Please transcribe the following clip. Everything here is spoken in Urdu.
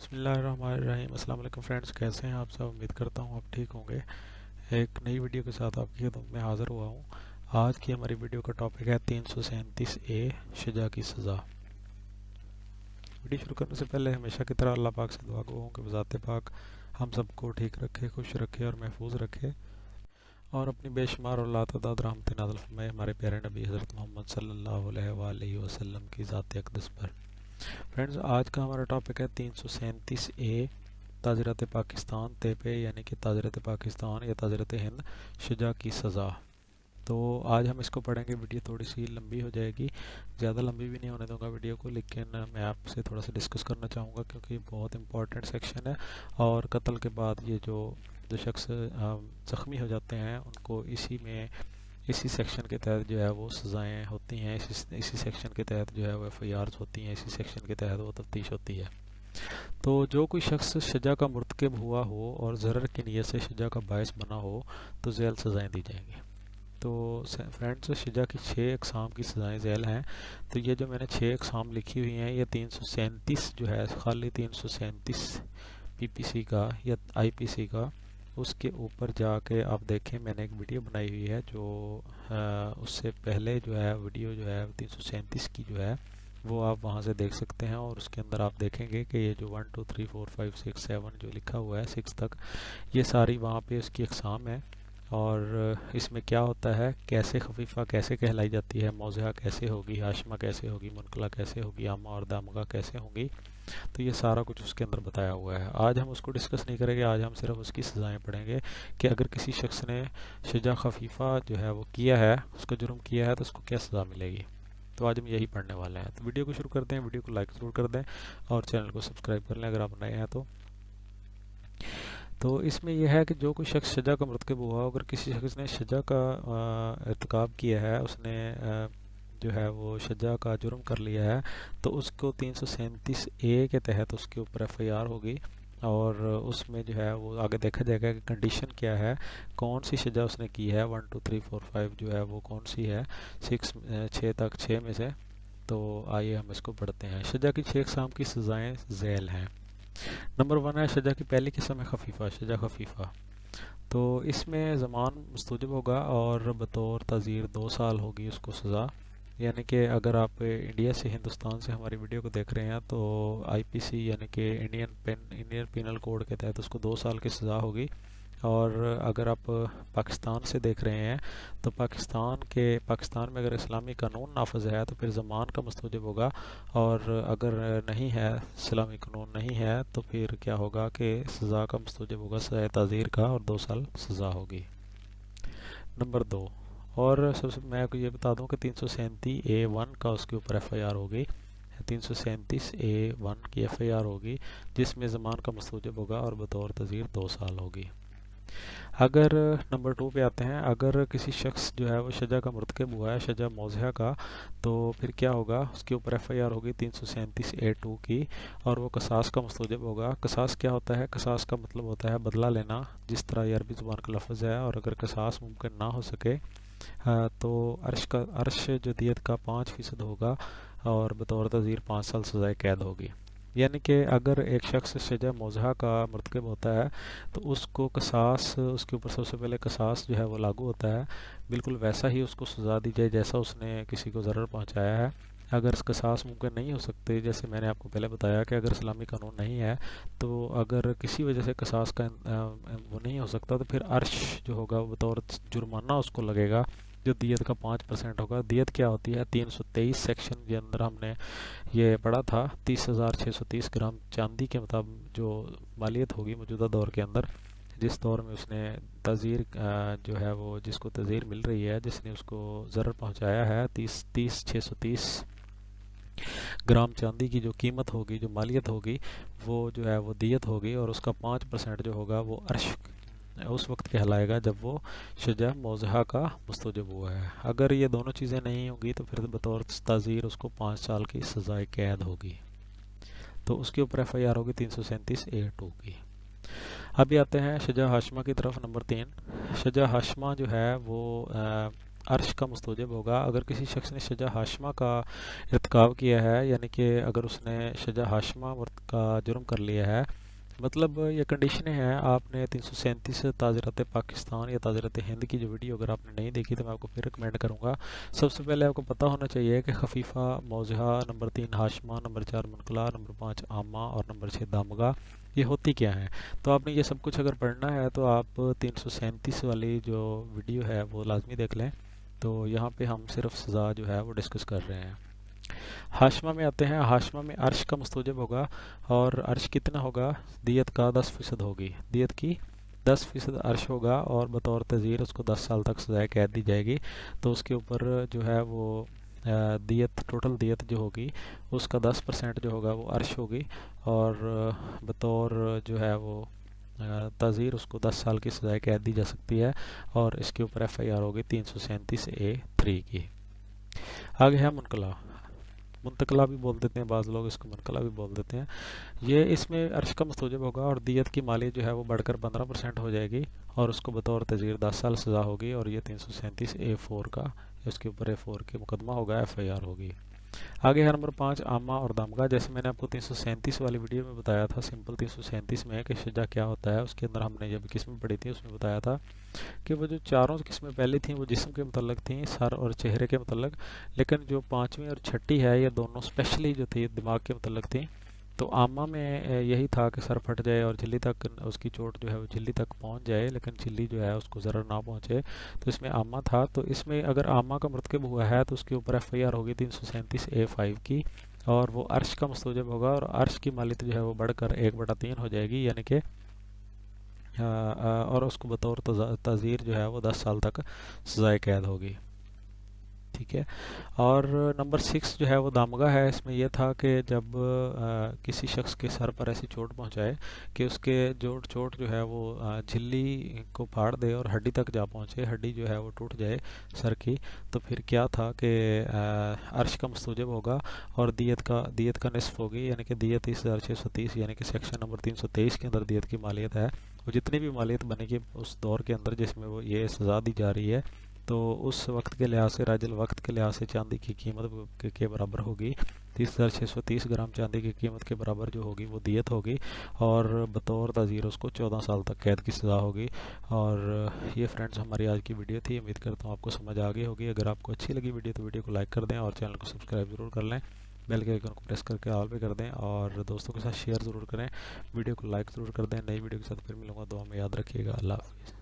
بسم اللہ الرحمن الرحیم۔ السلام علیکم فرینڈس، کیسے ہیں آپ سب؟ امید کرتا ہوں آپ ٹھیک ہوں گے۔ ایک نئی ویڈیو کے ساتھ آپ کی خدمت میں حاضر ہوا ہوں۔ آج کی ہماری ویڈیو کا ٹاپک ہے 337A شجا کی سزا۔ ویڈیو شروع کرنے سے پہلے ہمیشہ کی طرح اللہ پاک سے دعا گو ہوں کہ بذات پاک ہم سب کو ٹھیک رکھے، خوش رکھے اور محفوظ رکھے، اور اپنی بے شمار اور لاتعداد رحمت نازل فرمائے ہمارے پیارے نبی حضرت محمد صلی اللہ علیہ وآلہ وسلم کی ذات اقدس پر۔ فرینڈز، آج کا ہمارا ٹاپک ہے 337A تاجرت پاکستان تیپے، یعنی کہ تاجرت پاکستان یا تاجرت ہند شجا کی سزا۔ تو آج ہم اس کو پڑھیں گے۔ ویڈیو تھوڑی سی لمبی ہو جائے گی، زیادہ لمبی بھی نہیں ہونے دوں گا ویڈیو کو، لیکن میں آپ سے تھوڑا سا ڈسکس کرنا چاہوں گا کیونکہ یہ بہت امپورٹنٹ سیکشن ہے، اور قتل کے بعد یہ جو شخص زخمی ہو جاتے ہیں ان کو اسی سیکشن کے تحت جو ہے وہ سزائیں ہوتی ہیں، اسی سیکشن کے تحت جو ہے وہ ایف آئی آرز ہوتی ہیں، اسی سیکشن کے تحت وہ تفتیش ہوتی ہے۔ تو جو کوئی شخص شجا کا مرتکب ہوا ہو اور ضرر کی نیت سے شجا کا باعث بنا ہو تو ذیل سزائیں دی جائیں گی۔ تو فرینڈز، شجا کی 6 اقسام کی سزائیں ذیل ہیں۔ تو یہ جو میں نے 6 اقسام لکھی ہوئی ہیں، یہ 337 جو ہے، خالی 337 پی پی سی کا یا آئی پی سی کا، اس کے اوپر جا کے آپ دیکھیں، میں نے ایک ویڈیو بنائی ہوئی ہے جو اس سے پہلے جو ہے ویڈیو جو ہے 337 کی جو ہے وہ آپ وہاں سے دیکھ سکتے ہیں، اور اس کے اندر آپ دیکھیں گے کہ یہ جو 1 2 3 4 5 6 7 جو لکھا ہوا ہے 6 تک، یہ ساری وہاں پہ اس کی اقسام ہے، اور اس میں کیا ہوتا ہے، کیسے خفیفہ کیسے کہلائی جاتی ہے، موضحہ کیسے ہوگی، ہاشمہ کیسے ہوگی، منقلہ کیسے ہوگی، عامہ اور دامغہ کیسے ہوں گی۔ تو یہ سارا کچھ اس کے اندر بتایا ہوا ہے۔ آج ہم اس کو ڈسکس نہیں کریں گے، آج ہم صرف اس کی سزائیں پڑھیں گے کہ اگر کسی شخص نے شجا خفیفہ جو ہے وہ کیا ہے، اس کا جرم کیا ہے، تو اس کو کیا سزا ملے گی۔ تو آج ہم یہی پڑھنے والے ہیں۔ تو ویڈیو کو شروع کرتے ہیں، ویڈیو کو لائک ضرور کر دیں اور چینل کو سبسکرائب کر لیں اگر آپ نئے ہیں تو اس میں یہ ہے کہ جو کوئی شخص شجا کا مرتکب ہوا، اگر کسی شخص نے شجا کا ارتکاب کیا ہے، اس نے جو ہے وہ شجا کا جرم کر لیا ہے، تو اس کو 337A کے تحت اس کے اوپر ایف آئی آر ہوگی، اور اس میں جو ہے وہ آگے دیکھا جائے گا کہ کنڈیشن کیا ہے، کون سی شجا اس نے کی ہے، 1 2 3 4 5 جو ہے وہ کون سی ہے، 6 تک 6 میں سے۔ تو آئیے ہم اس کو پڑھتے ہیں۔ شجا کی 6 اقسام کی سزائیں ذیل ہیں۔ نمبر 1 ہے شجا کی پہلی قسم ہے خفیفہ، شجا خفیفہ۔ تو اس میں زمان مستوجب ہوگا اور بطور تعزیر 2 سال ہوگی اس کو سزا، یعنی کہ اگر آپ انڈیا سے، ہندوستان سے ہماری ویڈیو کو دیکھ رہے ہیں تو آئی پی سی یعنی کہ انڈین پینل کوڈ کے تحت اس کو 2 سال کی سزا ہوگی، اور اگر آپ پاکستان سے دیکھ رہے ہیں تو پاکستان میں اگر اسلامی قانون نافذ ہے تو پھر زمان کا مستوجب ہوگا، اور اگر نہیں ہے، اسلامی قانون نہیں ہے، تو پھر کیا ہوگا کہ سزا کا مستوجب ہوگا سزائے تعزیر کا، اور 2 سال سزا ہوگی۔ نمبر 2، اور سب سے میں آپ کو یہ بتا دوں کہ 337A1 کا اس کے اوپر ایف آئی آر ہوگی، 337A1 کی ایف آئی آر ہوگی، جس میں زمان کا مستوجب ہوگا اور بطور تعزیر 2 سال ہوگی۔ اگر نمبر 2 پہ آتے ہیں، اگر کسی شخص جو ہے وہ شجا کا مرتکب ہوا ہے، شجا موضحہ کا، تو پھر کیا ہوگا، اس کے اوپر ایف آئی آر ہوگی 337A2 کی، اور وہ قصاص کا مستوجب ہوگا۔ قصاص کیا ہوتا ہے؟ قصاص کا مطلب ہوتا ہے بدلہ لینا، جس طرح یہ عربی زبان کا لفظ ہے، اور اگر قصاص ممکن نہ ہو سکے تو عرش جو دیت کا 5% ہوگا، اور بطور تعزیر 5 سال سزائے قید ہوگی۔ یعنی کہ اگر ایک شخص شجا موضحہ کا مرتکب ہوتا ہے تو اس کو قصاص، اس کے اوپر سب سے پہلے قصاص جو ہے وہ لاگو ہوتا ہے، بالکل ویسا ہی اس کو سزا دی جائے جیسا اس نے کسی کو ضرر پہنچایا ہے۔ اگر اس قصاص ممکن نہیں ہو سکتے، جیسے میں نے آپ کو پہلے بتایا کہ اگر اسلامی قانون نہیں ہے، تو اگر کسی وجہ سے قصاص کا وہ نہیں ہو سکتا، تو پھر عرش جو ہوگا وہ بطور جرمانہ اس کو لگے گا، جو دیت کا 5% ہوگا۔ دیت کیا ہوتی ہے؟ 323 سیکشن کے اندر ہم نے یہ پڑھا تھا، 30,630 گرام چاندی کے مطابق جو مالیت ہوگی موجودہ دور کے اندر، جس دور میں اس نے تعزیر جو ہے وہ، جس کو تعزیر مل رہی ہے، جس نے اس کو ضرر پہنچایا ہے، 630 گرام چاندی کی جو قیمت ہوگی، جو مالیت ہوگی، وہ جو ہے وہ دیت ہوگی، اور اس کا 5% جو ہوگا وہ عرش اس وقت کہلائے گا جب وہ شجا موضحہ کا مستوجب ہوا ہے۔ اگر یہ دونوں چیزیں نہیں ہوں گی تو پھر بطور تعزیر اس کو 5 سال کی سزائے قید ہوگی۔ تو اس کے اوپر ایف آئی آر ہوگی 337A2 کی۔ ابھی آتے ہیں شجا ہاشمہ کی طرف۔ نمبر 3، شجا ہاشمہ جو ہے وہ عرش کا مستوجب ہوگا۔ اگر کسی شخص نے شجا حاشمہ کا ارتکاب کیا ہے، یعنی کہ اگر اس نے شجا حاشمہ کا جرم کر لیا ہے، مطلب یہ کنڈیشنیں ہیں۔ آپ نے 337 تعزیرات پاکستان یا تعزیرات ہند کی جو ویڈیو اگر آپ نے نہیں دیکھی تو میں آپ کو پھر ریکمینڈ کروں گا۔ سب سے پہلے آپ کو پتہ ہونا چاہیے کہ خفیفہ موضحہ، نمبر 3 حاشمہ، نمبر 4 منقلہ، نمبر 5 عامہ اور نمبر 6 دامغہ یہ ہوتی کیا ہیں۔ تو آپ نے یہ سب کچھ اگر پڑھنا ہے تو آپ 337 والی جو ویڈیو ہے وہ لازمی دیکھ لیں۔ تو یہاں پہ ہم صرف سزا جو ہے وہ ڈسکس کر رہے ہیں۔ حاشمہ میں آتے ہیں۔ حاشمہ میں عرش کا مستوجب ہوگا، اور عرش کتنا ہوگا؟ دیت کا 10% ہوگی، دیت کی 10% عرش ہوگا، اور بطور تعزیر اس کو 10 سال تک سزائے قید دی جائے گی۔ تو اس کے اوپر جو ہے وہ دیت، ٹوٹل دیت جو ہوگی اس کا 10% جو ہوگا وہ عرش ہوگی، اور بطور جو ہے وہ تعزیر اس کو 10 سال کی سزائے قید دی جا سکتی ہے، اور اس کے اوپر ایف آئی آر ہوگی 337A(3) کی۔ آگے ہے منقلہ۔ منتقلہ بھی بول دیتے ہیں بعض لوگ، اس کو منقلہ بھی بول دیتے ہیں۔ یہ اس میں عرش کا مستوجب ہوگا، اور دیت کی مالیت جو ہے وہ بڑھ کر 15% ہو جائے گی، اور اس کو بطور تعزیر 10 سال سزا ہوگی، اور یہ 337A(4) کا، اس کے اوپر A(4) کے مقدمہ ہوگا، ایف آئی آر ہوگی۔ آگے ہے نمبر 5 عامہ اور دامغہ۔ جیسے میں نے آپ کو 337 والی ویڈیو میں بتایا تھا، سمپل 337 میں کہ شجا کیا ہوتا ہے، اس کے اندر ہم نے جب قسمیں پڑھی تھی اس میں بتایا تھا کہ وہ جو چاروں قسمیں پہلی تھیں وہ جسم کے متعلق تھیں، سر اور چہرے کے متعلق، لیکن جو پانچویں اور چھٹی ہے یہ دونوں اسپیشلی جو تھی دماغ کے متعلق تھیں۔ تو عامہ میں یہی تھا کہ سر پھٹ جائے اور جھلی تک اس کی چوٹ جو ہے وہ جھلی تک پہنچ جائے، لیکن جھلی جو ہے اس کو ضرر نہ پہنچے، تو اس میں عامہ تھا۔ تو اس میں اگر عامہ کا مرتکب ہوا ہے تو اس کے اوپر ایف آئی آر ہوگی 337A(5) کی، اور وہ عرش کا مستوجب ہوگا، اور عرش کی مالیت جو ہے وہ بڑھ کر 1/3 ہو جائے گی، یعنی کہ اور اس کو بطور تعزیر جو ہے وہ 10 سال تک سزائے قید ہوگی۔ ٹھیک ہے۔ اور نمبر 6 جو ہے وہ دامغہ ہے۔ اس میں یہ تھا کہ جب کسی شخص کے سر پر ایسی چوٹ پہنچائے کہ اس کے چوٹ جو ہے وہ جھلی کو پھاڑ دے اور ہڈی تک جا پہنچے، ہڈی جو ہے وہ ٹوٹ جائے سر کی، تو پھر کیا تھا کہ عرش کا مستوجب ہوگا، اور دیت کا نصف ہوگی، یعنی کہ دیت 30,630، یعنی کہ سیکشن نمبر 323 کے اندر دیت کی مالیت ہے، وہ جتنی بھی مالیت بنے گی اس دور کے اندر جس میں وہ یہ سزا دی جا رہی ہے، تو اس وقت کے لحاظ سے، راج الوقت کے لحاظ سے چاندی کی قیمت کے برابر ہوگی، 30,630 گرام چاندی کی قیمت کے برابر جو ہوگی وہ دیت ہوگی، اور بطور تعزیر اس کو 14 سال تک قید کی سزا ہوگی۔ اور یہ فرینڈز ہماری آج کی ویڈیو تھی، امید کرتا ہوں آپ کو سمجھ آ گئی ہوگی۔ اگر آپ کو اچھی لگی ویڈیو تو ویڈیو کو لائک کر دیں، اور چینل کو سبسکرائب ضرور کر لیں، بیل کے آئیکن کو پریس کر کے آل پہ کر دیں، اور دوستوں کے ساتھ شیئر ضرور کریں، ویڈیو کو لائک ضرور کر دیں۔ نئی ویڈیو کے ساتھ پھر ملوں گا، دعا میں یاد رکھیے گا۔ اللہ حافظ۔